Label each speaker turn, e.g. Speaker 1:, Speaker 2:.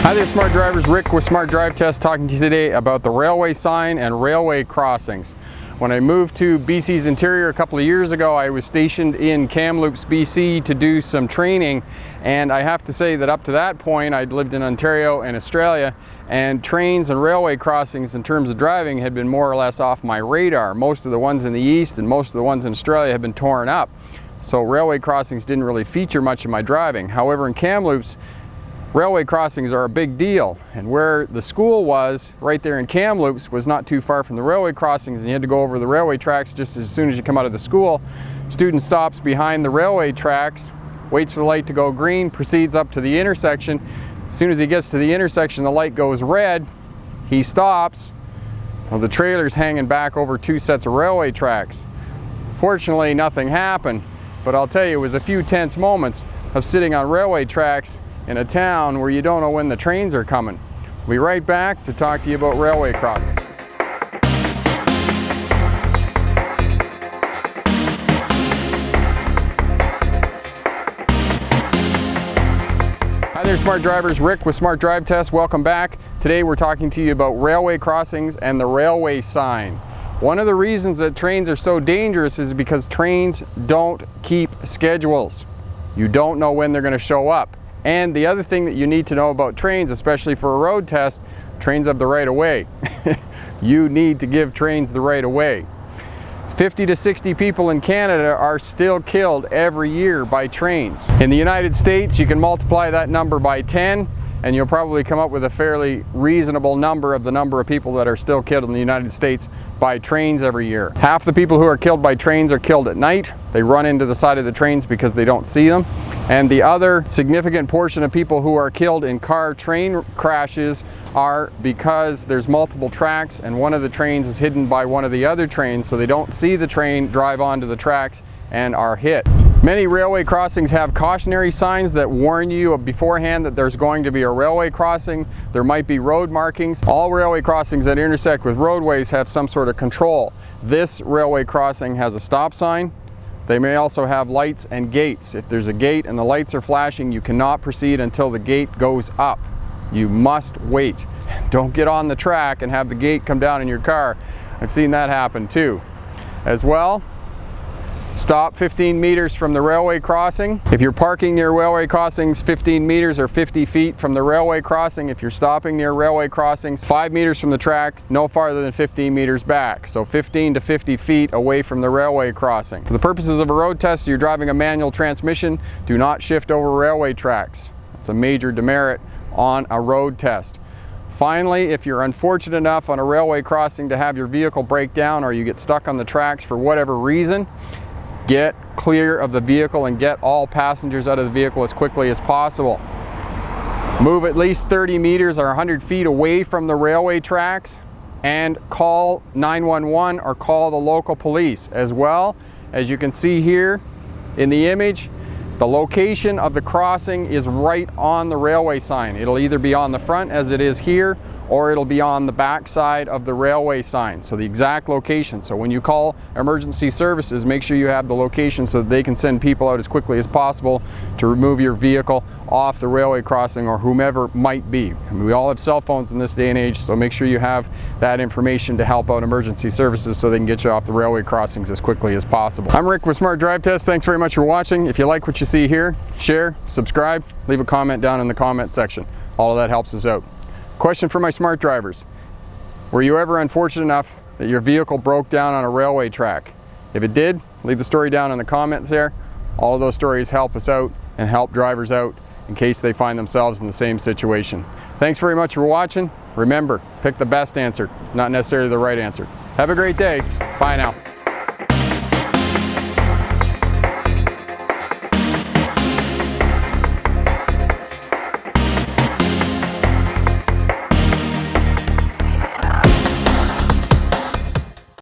Speaker 1: Hi there, smart drivers. Rick with Smart Drive Test talking to you today about the railway sign and railway crossings. When I moved to BC's interior a couple of years ago, I was stationed in Kamloops, BC to do some training, and I have to say that up to that point I'd lived in Ontario and Australia, and trains and railway crossings in terms of driving had been more or less off my radar. Most of the ones in the east and most of the ones in Australia had been torn up, so railway crossings didn't really feature much in my driving. However, in Kamloops, railway crossings are a big deal, and where the school was, right there in Kamloops, was not too far from the railway crossings, and you had to go over the railway tracks just as soon as you come out of the school. Student stops behind the railway tracks, waits for the light to go green, proceeds up to the intersection. As soon as he gets to the intersection, the light goes red, he stops. Well, the trailer's hanging back over two sets of railway tracks. Fortunately, nothing happened, but I'll tell you, it was a few tense moments of sitting on railway tracks in a town where you don't know when the trains are coming. We'll be right back to talk to you about railway crossing. Hi there, smart drivers. Rick with Smart Drive Test. Welcome back. Today we're talking to you about railway crossings and the railway sign. One of the reasons that trains are so dangerous is because trains don't keep schedules. You don't know when they're going to show up. And the other thing that you need to know about trains, especially for a road test, trains have the right of way. You need to give trains the right of way. 50 to 60 people in Canada are still killed every year by trains. In the United States, you can multiply that number by 10, and you'll probably come up with a fairly reasonable number of the number of people that are still killed in the United States by trains every year. Half the people who are killed by trains are killed at night. They run into the side of the trains because they don't see them. And the other significant portion of people who are killed in car-train crashes are because there's multiple tracks and one of the trains is hidden by one of the other trains, so they don't see the train drive onto the tracks and are hit. Many railway crossings have cautionary signs that warn you beforehand that there's going to be a railway crossing. There might be road markings. All railway crossings that intersect with roadways have some sort of control. This railway crossing has a stop sign. They may also have lights and gates. If there's a gate and the lights are flashing, you cannot proceed until the gate goes up. You must wait. Don't get on the track and have the gate come down in your car. I've seen that happen too. As well, stop 15 meters from the railway crossing. If you're parking near railway crossings, 15 meters or 50 feet from the railway crossing. If you're stopping near railway crossings, 5 meters from the track, no farther than 15 meters back. So 15 to 50 feet away from the railway crossing. For the purposes of a road test, you're driving a manual transmission, do not shift over railway tracks. It's a major demerit on a road test. Finally, if you're unfortunate enough on a railway crossing to have your vehicle break down or you get stuck on the tracks for whatever reason, get clear of the vehicle and get all passengers out of the vehicle as quickly as possible. Move at least 30 meters or 100 feet away from the railway tracks and call 911 or call the local police. As well, as you can see here in the image, the location of the crossing is right on the railway sign. It'll either be on the front as it is here, or it'll be on the back side of the railway sign. So the exact location. So when you call emergency services, make sure you have the location so that they can send people out as quickly as possible to remove your vehicle off the railway crossing or whomever might be. I mean, we all have cell phones in this day and age, so make sure you have that information to help out emergency services so they can get you off the railway crossings as quickly as possible. I'm Rick with Smart Drive Test. Thanks very much for watching. If you like what you see here, share, subscribe, leave a comment down in the comment section. All of that helps us out. Question for my smart drivers. Were you ever unfortunate enough that your vehicle broke down on a railway track? If it did, leave the story down in the comments there. All of those stories help us out and help drivers out in case they find themselves in the same situation. Thanks very much for watching. Remember, pick the best answer, not necessarily the right answer. Have a great day. Bye now.